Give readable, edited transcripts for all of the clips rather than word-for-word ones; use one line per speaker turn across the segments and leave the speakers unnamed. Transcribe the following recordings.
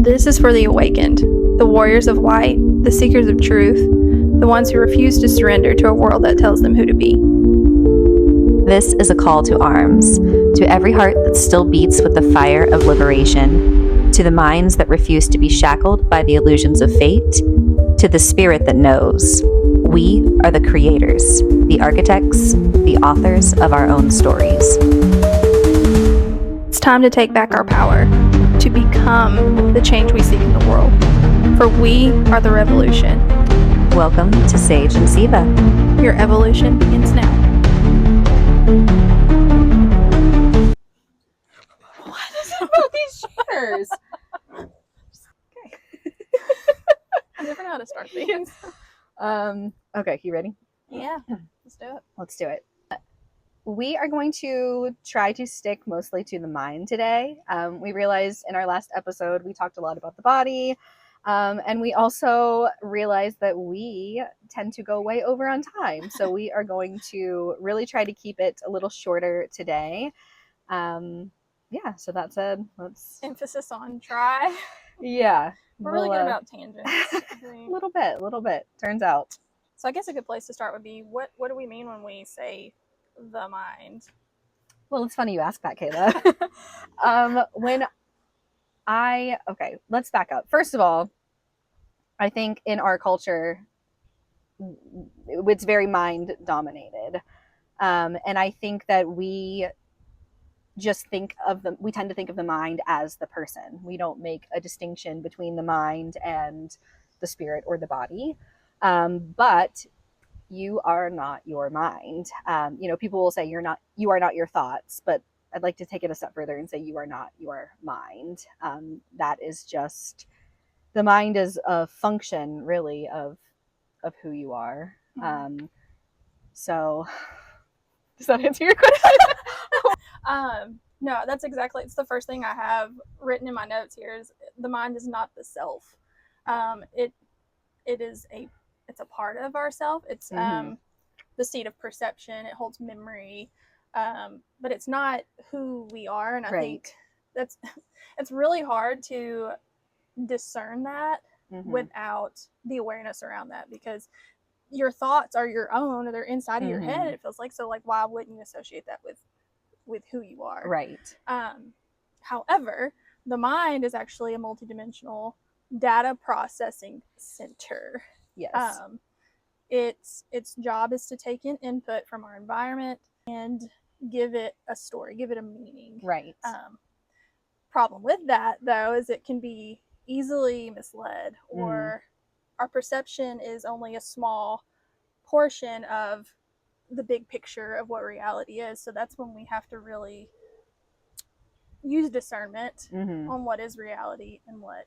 This is for the awakened, the warriors of light, the seekers of truth, the ones who refuse to surrender to a world that tells them who to be.
This is a call to arms, to every heart that still beats with the fire of liberation, to the minds that refuse to be shackled by the illusions of fate, to the spirit that knows. We are the creators, the architects, the authors of our own stories.
It's time to take back our power, to become the change we seek in the world. For we are the revolution.
Welcome to Sage and Siva.
Your evolution begins now.
What is it about these chairs? Okay.
I never know how to start things.
Okay, you ready?
Yeah, let's do it.
Let's do it. We are going to try to stick mostly to the mind today. We realized in our last episode, we talked a lot about the body. And we also realized that we tend to go way over on time. So we are going to really try to keep it a little shorter today. Yeah, so that's
Emphasis on try.
Yeah.
We're really good about tangents.
A little bit, turns out.
So I guess a good place to start would be, what do we mean when we say the mind?
Well, it's funny you ask that, Kayla. Okay, let's back up. First of all, I think in our culture, it's very mind dominated. And I think that we tend to think of the mind as the person. We don't make a distinction between the mind and the spirit or the body. But you are not your mind. People will say you are not your thoughts, but I'd like to take it a step further and say you are not your mind. That is just, the mind is a function really of who you are. So does that answer your question?
No, that's exactly, it's the first thing I have written in my notes here is the mind is not the self. It's a part of ourself. It's the seat of perception. It holds memory, but it's not who we are. And I think it's really hard to discern that without the awareness around that, because your thoughts are your own, or they're inside of your head. It feels like, so like, why wouldn't you associate that with who you are?
Right.
However, the mind is actually a multidimensional data processing center.
Yes.
Its job is to take in input from our environment and give it a story, give it a meaning.
Right.
Problem with that, though, is it can be easily misled, or our perception is only a small portion of the big picture of what reality is. So that's when we have to really use discernment on what is reality and what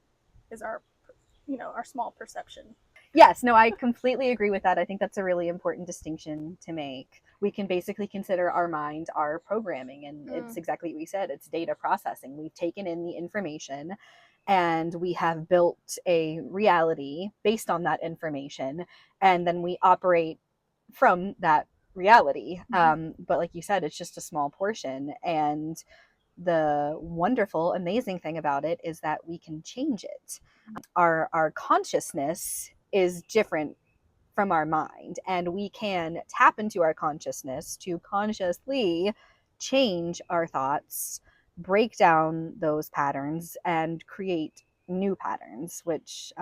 is our small perception.
Yes, no, I completely agree with that. I think that's a really important distinction to make. We can basically consider our mind our programming, and it's exactly what we said. It's data processing. We've taken in the information and we have built a reality based on that information, and then we operate from that reality. But like you said, it's just a small portion. And the wonderful, amazing thing about it is that we can change it. Our consciousness is different from our mind, and we can tap into our consciousness to consciously change our thoughts, break down those patterns, and create new patterns, which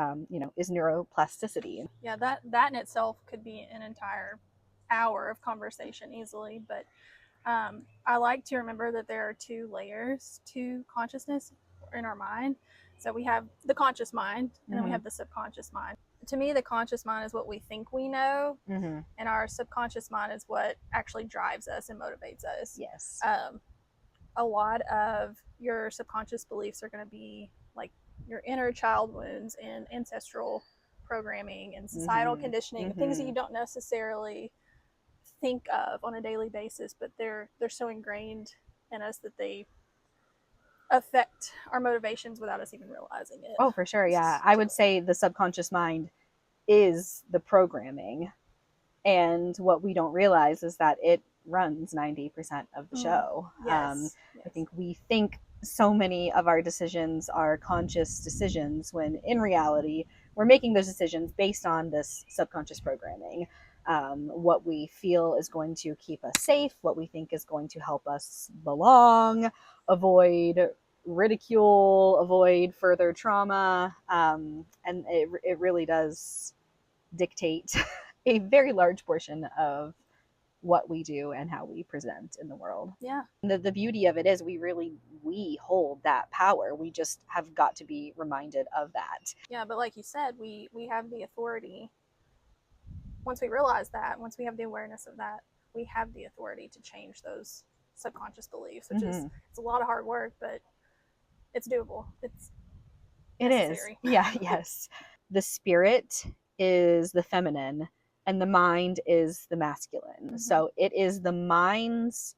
is neuroplasticity.
Yeah, that in itself could be an entire hour of conversation easily, but I like to remember that there are two layers to consciousness in our mind. So we have the conscious mind, and then we have the subconscious mind. To me, the conscious mind is what we think we know, and our subconscious mind is what actually drives us and motivates us.
Yes.
A lot of your subconscious beliefs are going to be like your inner child wounds and ancestral programming and societal conditioning, things that you don't necessarily think of on a daily basis, but they're so ingrained in us that they affect our motivations without us even realizing it.
Oh, for sure. Yeah. I would say the subconscious mind is the programming, and what we don't realize is that it runs 90% of the show.
Yes.
I think we think so many of our decisions are conscious decisions when in reality we're making those decisions based on this subconscious programming. What we feel is going to keep us safe, what we think is going to help us belong, avoid ridicule, avoid further trauma. And it really does dictate a very large portion of what we do and how we present in the world.
Yeah.
The beauty of it is we hold that power. We just have got to be reminded of that.
Yeah, but like you said, we have the authority. Once we realize that, once we have the awareness of that, we have the authority to change those subconscious beliefs, which is, it's a lot of hard work, but it's doable. It's necessary.
It is. Yeah, yes. The spirit is the feminine and the mind is the masculine. So it is the mind's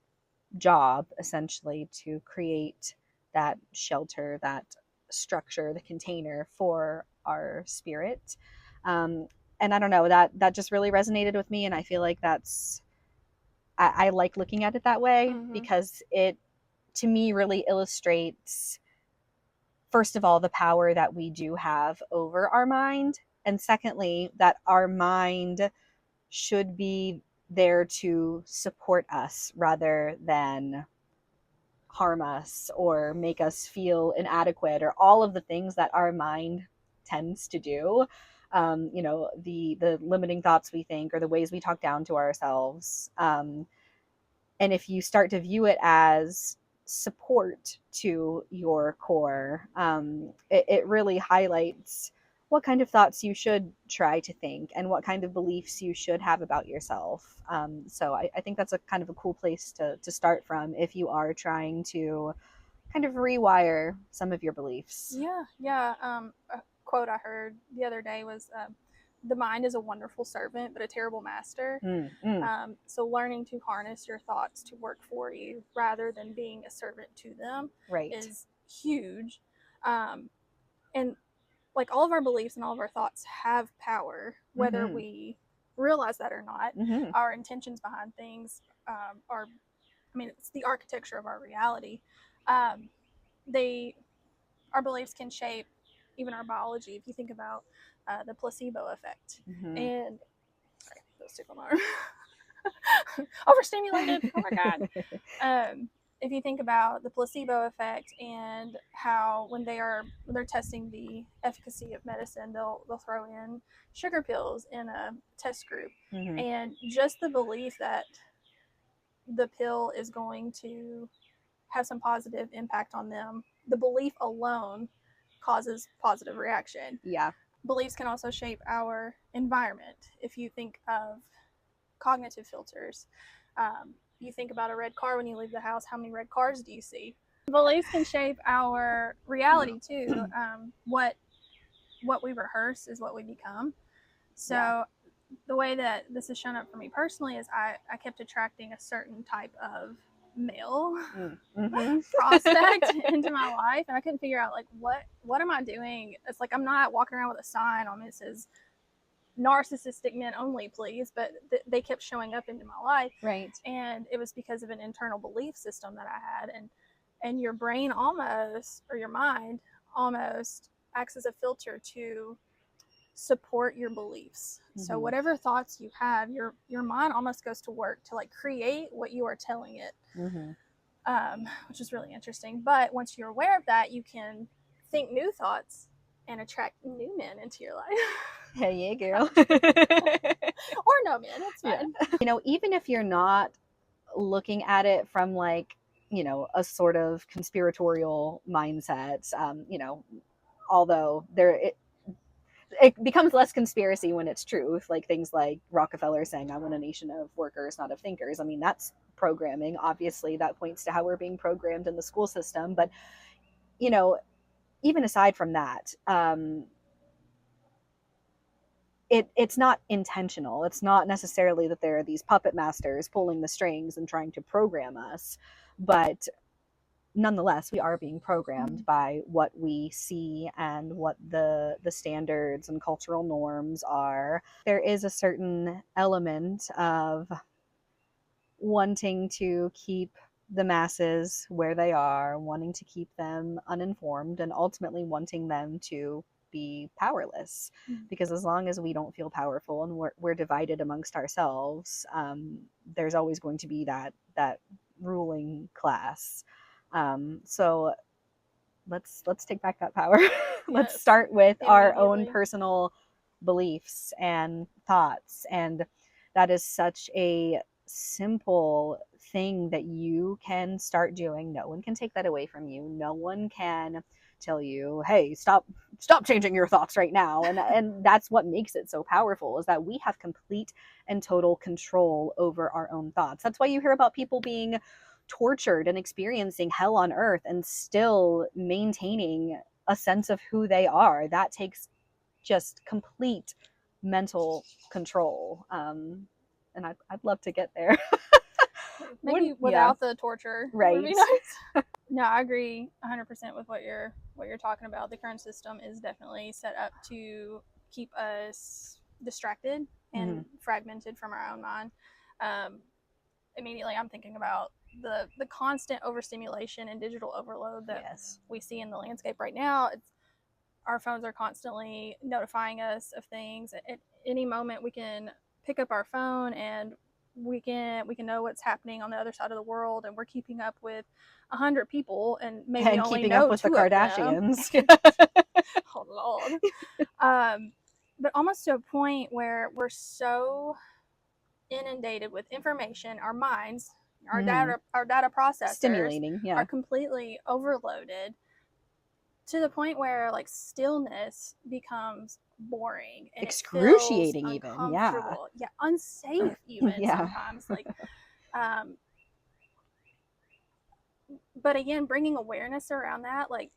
job essentially to create that shelter, that structure, the container for our spirit. And I don't know, that just really resonated with me, and I feel like I like looking at it that way because it to me really illustrates, first of all, the power that we do have over our mind, and secondly, that our mind should be there to support us rather than harm us or make us feel inadequate, or all of the things that our mind tends to do. The limiting thoughts we think, or the ways we talk down to ourselves. And if you start to view it as support to your core, it really highlights what kind of thoughts you should try to think and what kind of beliefs you should have about yourself. So I think that's a kind of a cool place to start from if you are trying to kind of rewire some of your beliefs.
Yeah. A quote I heard the other day was, the mind is a wonderful servant, but a terrible master. So learning to harness your thoughts to work for you rather than being a servant to them is huge. And like all of our beliefs and all of our thoughts have power, whether we realize that or not. Our intentions behind things are, it's the architecture of our reality. Our beliefs can shape even our biology. If you think about the placebo effect, and sorry, those tickle my arm. Overstimulated. Oh my god. If you think about the placebo effect and how when they're testing the efficacy of medicine, they'll throw in sugar pills in a test group, and just the belief that the pill is going to have some positive impact on them, the belief alone causes positive reaction.
Yeah.
Beliefs can also shape our environment. If you think of cognitive filters, you think about a red car when you leave the house, how many red cars do you see? Beliefs can shape our reality too. What we rehearse is what we become. So the way that this has shown up for me personally is I kept attracting a certain type of male prospect into my life, and I couldn't figure out like what am I doing. It's like I'm not walking around with a sign on it that says narcissistic men only, please, but they kept showing up into my life, and it was because of an internal belief system that I had. And your brain almost, or your mind almost, acts as a filter to support your beliefs. So whatever thoughts you have, your mind almost goes to work to like create what you are telling it, which is really interesting. But once you're aware of that, you can think new thoughts and attract new men into your life.
Hell yeah, girl.
Or no men, it's fine.
Even if you're not looking at it from like, a sort of conspiratorial mindset, although it becomes less conspiracy when it's truth, like things like Rockefeller saying, I want a nation of workers, not of thinkers. That's programming. Obviously, that points to how we're being programmed in the school system. But, even aside from that, it's not intentional. It's not necessarily that there are these puppet masters pulling the strings and trying to program us, but nonetheless, we are being programmed by what we see and what the standards and cultural norms are. There is a certain element of wanting to keep the masses where they are, wanting to keep them uninformed, and ultimately wanting them to be powerless. Because as long as we don't feel powerful and we're divided amongst ourselves, there's always going to be that ruling class. So let's take back that power. Let's start with our own personal beliefs and thoughts. And that is such a simple thing that you can start doing. No one can take that away from you. No one can tell you, hey, stop changing your thoughts right now. And that's what makes it so powerful, is that we have complete and total control over our own thoughts. That's why you hear about people being tortured and experiencing hell on earth and still maintaining a sense of who they are. That takes just complete mental control. And I'd love to get there.
Maybe without the torture,
right?
Would be nice. No, I agree 100% with what you're talking about. The current system is definitely set up to keep us distracted and fragmented from our own mind. Immediately, I'm thinking about the constant overstimulation and digital overload that we see in the landscape right now. Our phones are constantly notifying us of things. At any moment, we can pick up our phone and we can know what's happening on the other side of the world, and we're keeping up with 100 people and maybe
and
only
keeping
know
up with
2
the Kardashians.
Oh Lord. But almost to a point where we're so inundated with information, our minds, our data processors,
stimulating,
are completely overloaded, to the point where like stillness becomes boring and
excruciating, even
unsafe even sometimes. Like but again, bringing awareness around that, like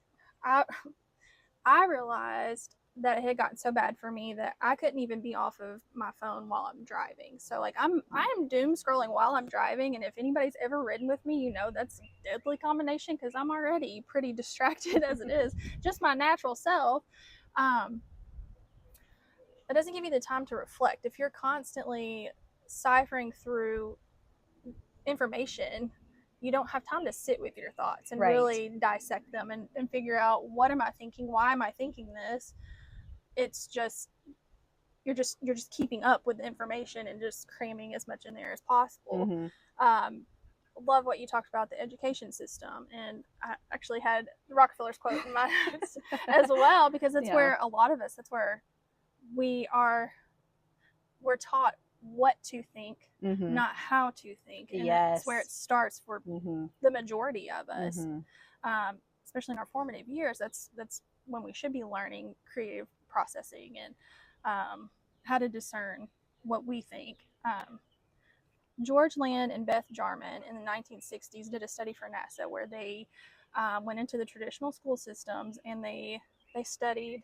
I realized that it had gotten so bad for me that I couldn't even be off of my phone while I'm driving. So like I am doom scrolling while I'm driving, and if anybody's ever ridden with me, you know that's a deadly combination, because I'm already pretty distracted as it is, just my natural self. It doesn't give you the time to reflect. If you're constantly ciphering through information, you don't have time to sit with your thoughts and really dissect them and figure out, what am I thinking? Why am I thinking this? It's just you're just keeping up with the information and just cramming as much in there as possible. Love what you talked about, the education system, and I actually had the Rockefeller's quote in my notes as well, because that's where a lot of us, that's where we're taught what to think, not how to think. And that's where it starts for the majority of us, especially in our formative years. That's when we should be learning creative processing and how to discern what we think. George Land and Beth Jarman in the 1960s did a study for NASA where they went into the traditional school systems and they studied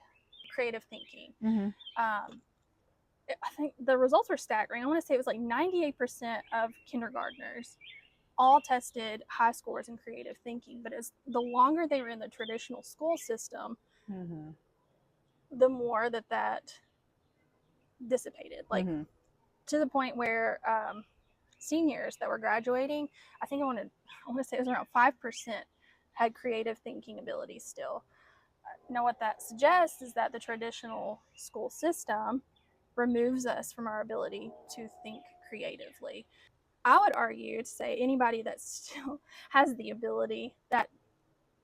creative thinking. I think the results were staggering. I want to say it was like 98% of kindergartners all tested high scores in creative thinking. But as the longer they were in the traditional school system, the more that dissipated. Like to the point where seniors that were graduating, I think I want to say it was around 5% had creative thinking abilities still. Now, what that suggests is that the traditional school system removes us from our ability to think creatively. I would argue to say anybody that still has the ability, that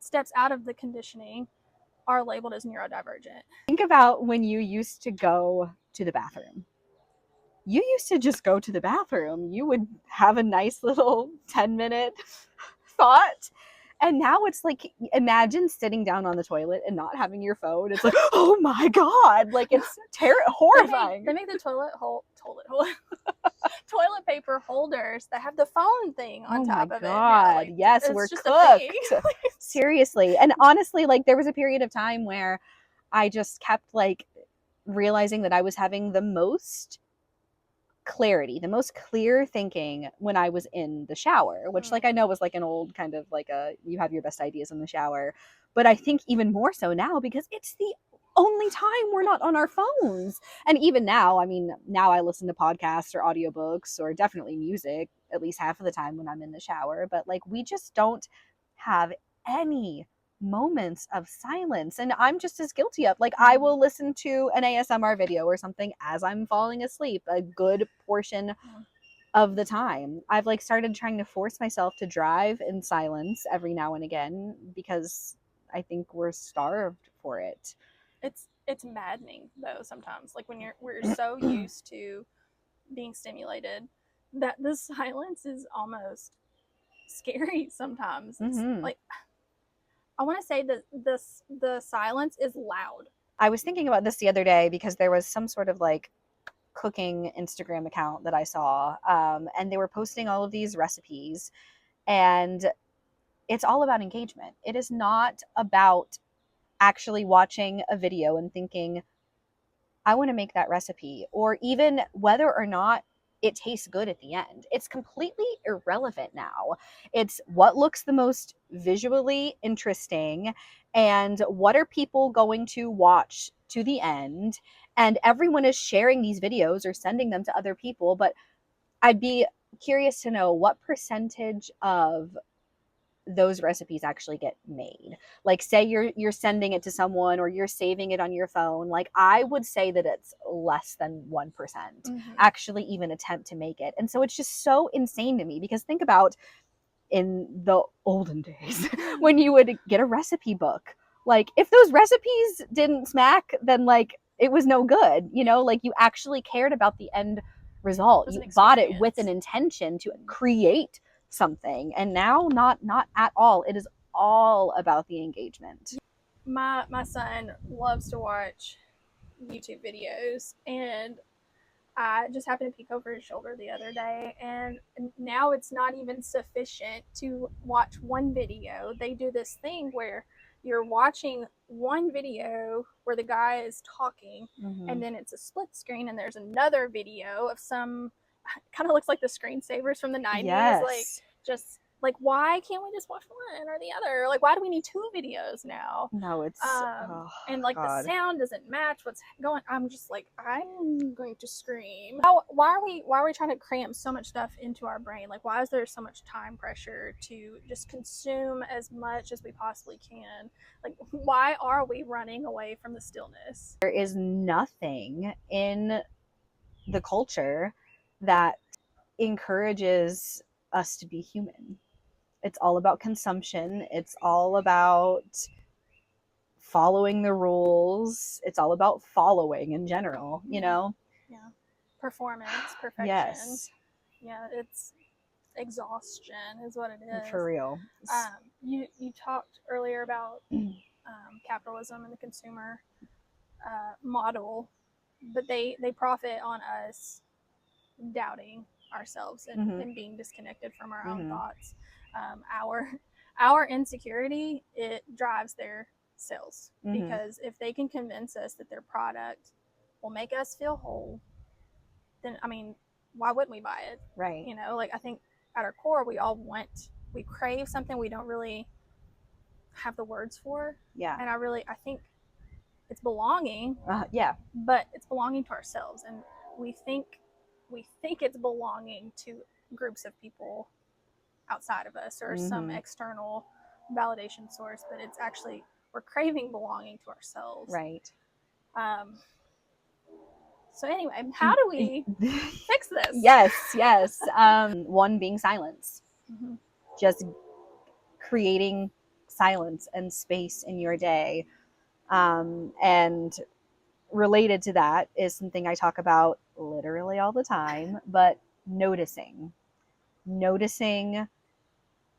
steps out of the conditioning, are labeled as neurodivergent.
Think about when you used to go to the bathroom. You used to just go to the bathroom. You would have a nice little 10-minute thought. And now it's like, imagine sitting down on the toilet and not having your phone. It's like, oh my God, like it's horrifying.
They make the toilet paper holders that have the phone thing on top of it.
Oh my God, yes, we're cooked. Seriously. And honestly, like there was a period of time where I just kept like realizing that I was having the most clarity, the most clear thinking when I was in the shower, which like I know was like an old kind of like you have your best ideas in the shower, but I think even more so now because it's the only time we're not on our phones. And even now, I mean, now I listen to podcasts or audiobooks or definitely music at least half of the time when I'm in the shower, but like we just don't have any moments of silence. And I'm just as guilty of, like, I will listen to an ASMR video or something as I'm falling asleep a good portion of the time. I've like started trying to force myself to drive in silence every now and again because I think we're starved for it.
It's maddening though sometimes, like when we're so used to being stimulated that the silence is almost scary sometimes. It's like, I want to say that the silence is loud.
I was thinking about this the other day because there was some sort of like cooking Instagram account that I saw, and they were posting all of these recipes, and it's all about engagement. It is not about actually watching a video and thinking, I want to make that recipe, or even whether or not it tastes good at the end. It's completely irrelevant now. It's what looks the most visually interesting and what are people going to watch to the end. And everyone is sharing these videos or sending them to other people. But I'd be curious to know what percentage of those recipes actually get made. Like say you're sending it to someone or you're saving it on your phone, like I would say that it's less than 1% actually even attempt to make it. And so it's just so insane to me because think about in the olden days when you would get a recipe book, like if those recipes didn't smack, then like it was no good, you know, like you actually cared about the end result. You bought it with an intention to create something, and now not at all. It is all about the engagement.
My son loves to watch YouTube videos, and I just happened to peek over his shoulder the other day, and now it's not even sufficient to watch one video. They do this thing where you're watching one video where the guy is talking, and then it's a split screen, and there's another video of some, kind of looks like the screensavers from the 90s.
Yes.
Like, just like, why can't we just watch one or the other? Like, why do we need two videos now?
No, it's
and like
God.
the sound doesn't match what's going. I'm just like, I'm going to scream. Why are we trying to cram so much stuff into our brain? Like, why is there so much time pressure to just consume as much as we possibly can? Like, why are we running away from the stillness?
There is nothing in the culture that encourages us to be human. It's all about consumption. It's all about following the rules. It's all about following in general, you know?
Yeah. Performance, perfection.
Yes.
Yeah, it's exhaustion is what it is.
For real.
You talked earlier about capitalism and the consumer model, but they profit on us doubting ourselves and being disconnected from our own thoughts. Our insecurity, it drives their sales, because if they can convince us that their product will make us feel whole, then I mean, why wouldn't we buy it?
Right.
You know, like I think at our core we crave something we don't really have the words for.
Yeah.
And I think it's belonging.
Yeah.
But it's belonging to ourselves, and we think it's belonging to groups of people outside of us or some external validation source, but it's actually, we're craving belonging to ourselves.
Right.
So anyway, how do we fix this?
Yes. One being silence. Just creating silence and space in your day. And related to that is something I talk about literally all the time, but noticing,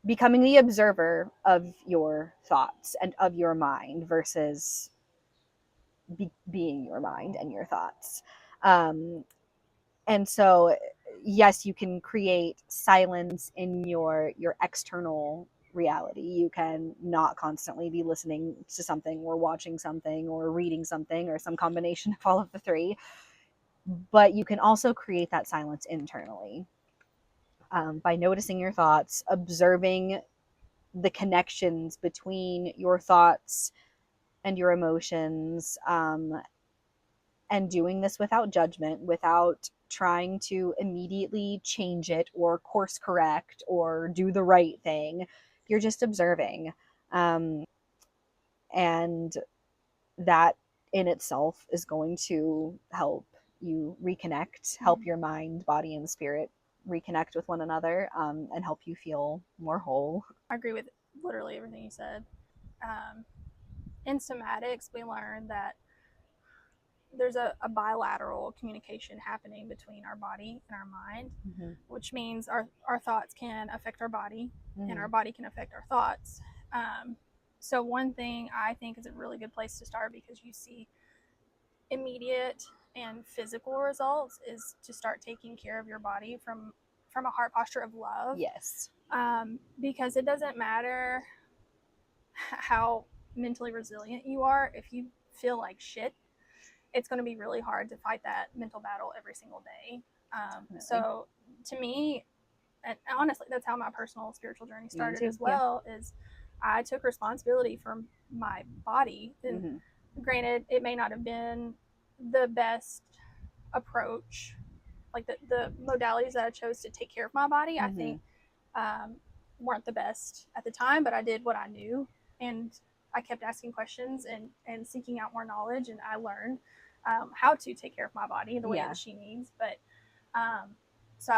becoming the observer of your thoughts and of your mind versus being your mind and your thoughts. And so, yes, you can create silence in your external reality. You can not constantly be listening to something or watching something or reading something or some combination of all of the three. But you can also create that silence internally by noticing your thoughts, observing the connections between your thoughts and your emotions, and doing this without judgment, without trying to immediately change it or course correct or do the right thing. You're just observing. And that in itself is going to help you reconnect, help your mind, body, and spirit reconnect with one another, and help you feel more whole.
I agree with literally everything you said. In somatics, we learned that there's a bilateral communication happening between our body and our mind, which means our thoughts can affect our body, and our body can affect our thoughts. So one thing I think is a really good place to start, because you see immediate and physical results, is to start taking care of your body from a heart posture of love.
Yes.
Because it doesn't matter how mentally resilient you are, if you feel like shit, it's going to be really hard to fight that mental battle every single day. So to me, and honestly, that's how my personal spiritual journey started as well, is I took responsibility for my body. And granted, it may not have been the best approach, like the modalities that I chose to take care of my body, I think weren't the best at the time, but I did what I knew, and I kept asking questions and seeking out more knowledge, and I learned how to take care of my body the way that she needs. But so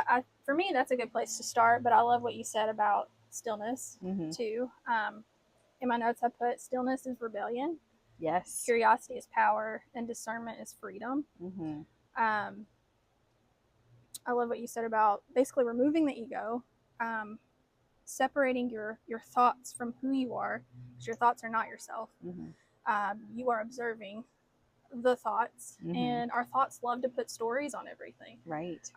for me, that's a good place to start. But I love what you said about stillness too. In my notes, I put stillness is rebellion.
Yes.
Curiosity is power, and discernment is freedom. I love what you said about basically removing the ego, separating your thoughts from who you are, because your thoughts are not yourself. You are observing the thoughts, and our thoughts love to put stories on everything.
Right.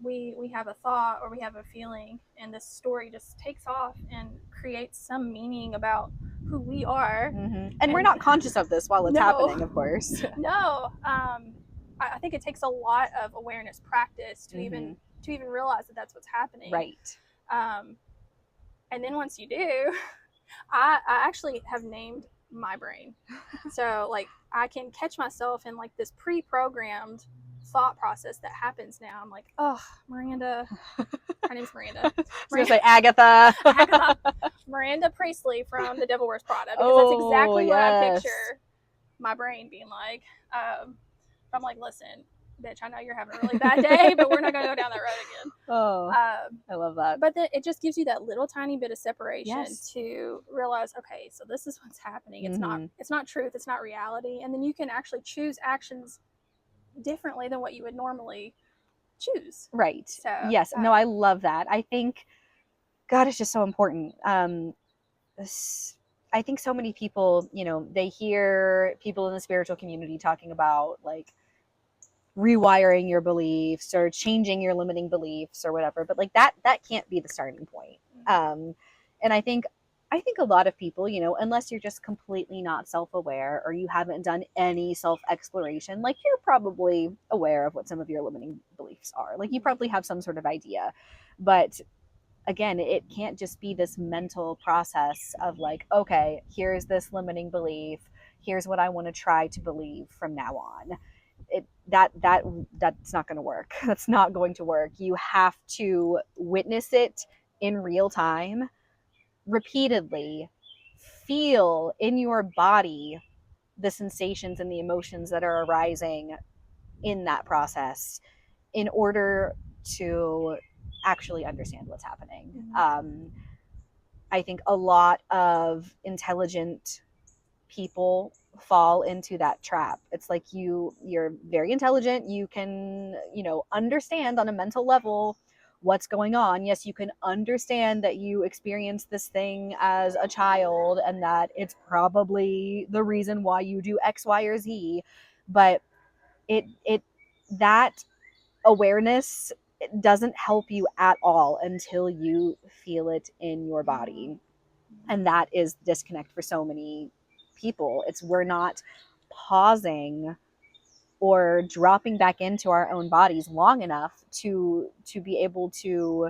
We have a thought or we have a feeling, and this story just takes off and creates some meaning about who we are.
And we're not conscious of this while it's happening, of course.
No. I think it takes a lot of awareness practice to even realize that that's what's happening.
Right.
And then once you do, I actually have named my brain. So like I can catch myself in like this pre-programmed thought process that happens now. I'm like, oh, Miranda. Her name's Miranda.
I was going to say Agatha.
Miranda Priestley from The Devil Wears Prada. Because that's exactly what I picture my brain being like. I'm like, listen, bitch, I know you're having a really bad day, but we're not going to go down that road again.
I love that.
But then it just gives you that little tiny bit of separation to realize, okay, so this is what's happening. It's not truth. It's not reality. And then you can actually choose actions differently than what you would normally choose.
Right.
So,
yes. No, I love that. I think, God, it's just so important. I think so many people, they hear people in the spiritual community talking about like rewiring your beliefs or changing your limiting beliefs or whatever, but like that can't be the starting point. And I think a lot of people, unless you're just completely not self-aware or you haven't done any self-exploration, like you're probably aware of what some of your limiting beliefs are. Like you probably have some sort of idea, but again, it can't just be this mental process of like, okay, here's this limiting belief. Here's what I want to try to believe from now on. That's not going to work. That's not going to work. You have to witness it in real time, repeatedly, feel in your body the sensations and the emotions that are arising in that process in order to actually understand what's happening. I think a lot of intelligent people fall into that trap. It's like you're very intelligent. You can, understand on a mental level what's going on. Yes, you can understand that you experienced this thing as a child and that it's probably the reason why you do X, Y, or Z. But that awareness doesn't help you at all until you feel it in your body. And that is disconnect for so many people. We're not pausing or dropping back into our own bodies long enough to be able to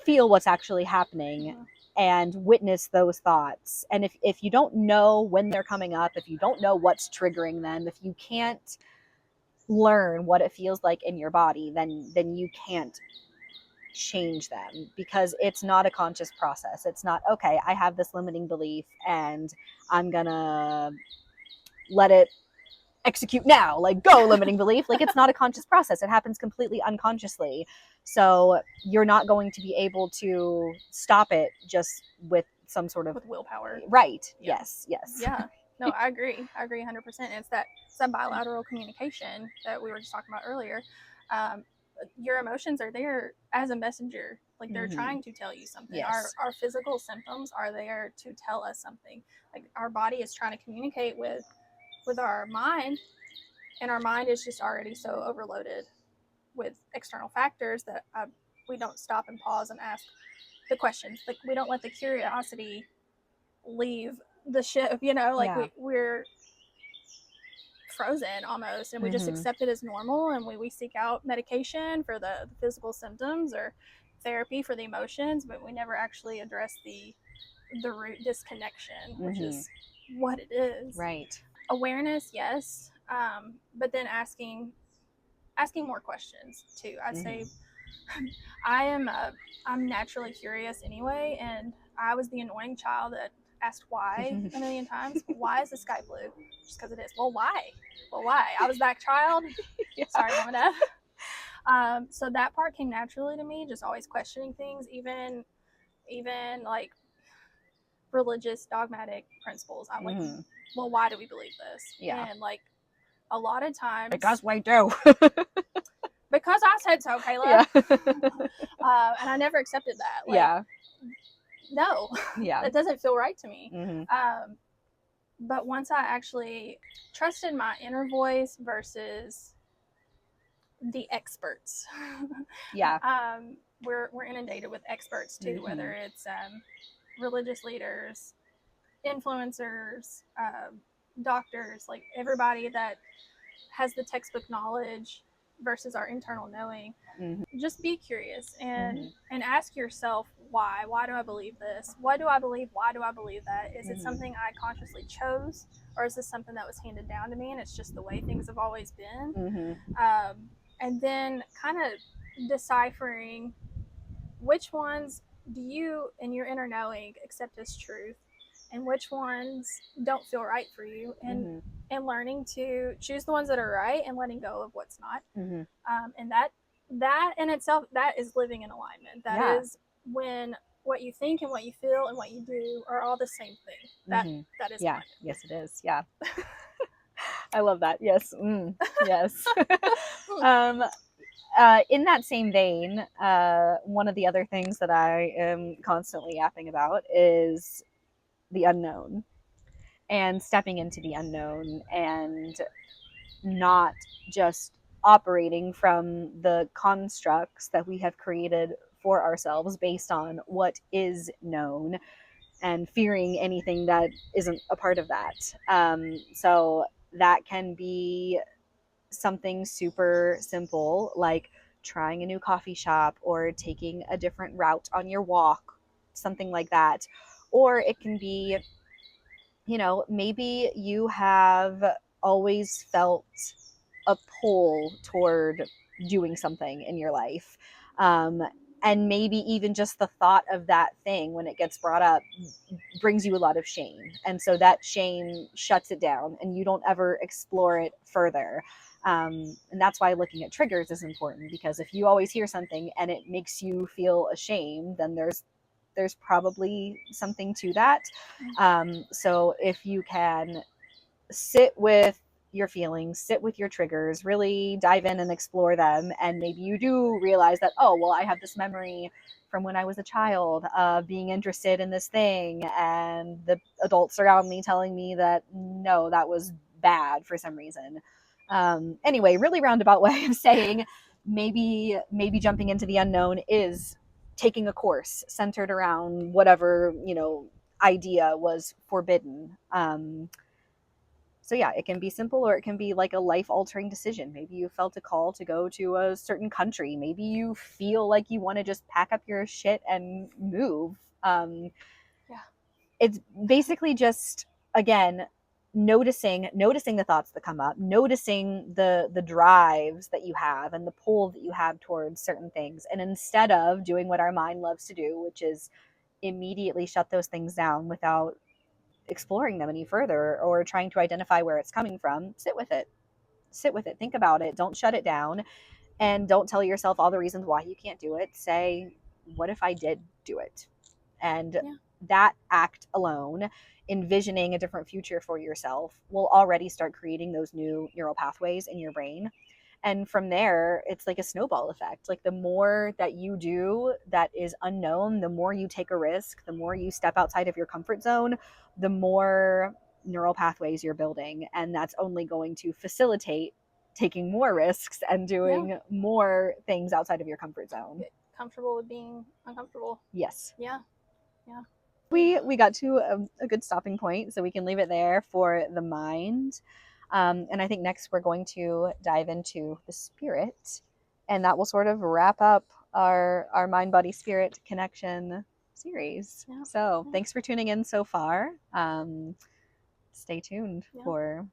feel what's actually happening and witness those thoughts. And if you don't know when they're coming up, if you don't know what's triggering them, if you can't learn what it feels like in your body, then you can't change them, because it's not a conscious process. It's not, okay, I have this limiting belief and I'm gonna let it execute now, like go limiting belief. Like, it's not a conscious process. It happens completely unconsciously. So you're not going to be able to stop it just with some sort of
with willpower.
Right.
Yeah.
Yes.
Yeah. No, I agree 100%. It's that bilateral communication that we were just talking about earlier. Your emotions are there as a messenger. Like, they're trying to tell you something.
Yes.
Our physical symptoms are there to tell us something. Like, our body is trying to communicate with our mind, and our mind is just already so overloaded with external factors that we don't stop and pause and ask the questions. Like, we don't let the curiosity leave the ship, like we're frozen almost, and we just accept it as normal, and we seek out medication for the physical symptoms or therapy for the emotions, but we never actually address the root disconnection, which is what it is.
Right.
Awareness, yes, but then asking more questions too. I'd say I'm naturally curious anyway, and I was the annoying child that asked why a million times. Why is the sky blue? Just because it is. Well, why? I was that child. Yeah. Sorry, mom and dad. So that part came naturally to me, just always questioning things, even like religious dogmatic principles. I'm like, well, why do we believe this?
Yeah.
And like a lot of times,
because we do.
Because I said so, Kayla.
Yeah.
And I never accepted that. Like,
yeah.
No.
Yeah.
That doesn't feel right to me. But once I actually trusted my inner voice versus the experts.
Yeah.
We're inundated with experts too, whether it's religious leaders, influencers, doctors, like everybody that has the textbook knowledge versus our internal knowing. Just be curious and ask yourself why do I believe this? Why do I believe that? Is it something I consciously chose, or is this something that was handed down to me and it's just the way things have always been? And then kind of deciphering which ones do you in your inner knowing accept as truth, and which ones don't feel right for you, and learning to choose the ones that are right and letting go of what's not. And that in itself, that is living in alignment. That is when what you think and what you feel and what you do are all the same thing. That is alignment.
Yes, it is. Yeah. I love that. Yes. Yes. In that same vein, one of the other things that I am constantly yapping about is the unknown, and stepping into the unknown, and not just operating from the constructs that we have created for ourselves based on what is known, and fearing anything that isn't a part of that. So that can be something super simple, like trying a new coffee shop or taking a different route on your walk, something like that. Or it can be, maybe you have always felt a pull toward doing something in your life. And maybe even just the thought of that thing, when it gets brought up, brings you a lot of shame. And so that shame shuts it down and you don't ever explore it further. And that's why looking at triggers is important, because if you always hear something and it makes you feel ashamed, then there's probably something to that. So if you can sit with your feelings, sit with your triggers, really dive in and explore them, and maybe you do realize that, oh, well, I have this memory from when I was a child of being interested in this thing, and the adults around me telling me that no, that was bad for some reason. Anyway, really roundabout way of saying maybe jumping into the unknown is taking a course centered around whatever idea was forbidden. So yeah, it can be simple, or it can be like a life-altering decision. Maybe you felt a call to go to a certain country. Maybe you feel like you want to just pack up your shit and move
Yeah.
It's basically just, again, noticing the thoughts that come up, noticing the drives that you have and the pull that you have towards certain things. And instead of doing what our mind loves to do, which is immediately shut those things down without exploring them any further or trying to identify where it's coming from, sit with it. Think about it. Don't shut it down, and don't tell yourself all the reasons why you can't do it. Say, what if I did do it? And that act alone, envisioning a different future for yourself, will already start creating those new neural pathways in your brain. And from there, it's like a snowball effect. Like the more that you do that is unknown, the more you take a risk, the more you step outside of your comfort zone, the more neural pathways you're building. And that's only going to facilitate taking more risks and doing more things outside of your comfort zone.
Get comfortable with being uncomfortable.
Yes.
Yeah.
We got to a good stopping point, so we can leave it there for the mind. And I think next we're going to dive into the spirit, and that will sort of wrap up our mind body spirit connection series. So thanks for tuning in so far. Stay tuned for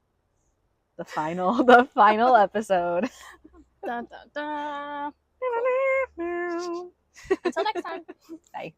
the final episode.
Dun, dun, dun. Until next time.
Bye.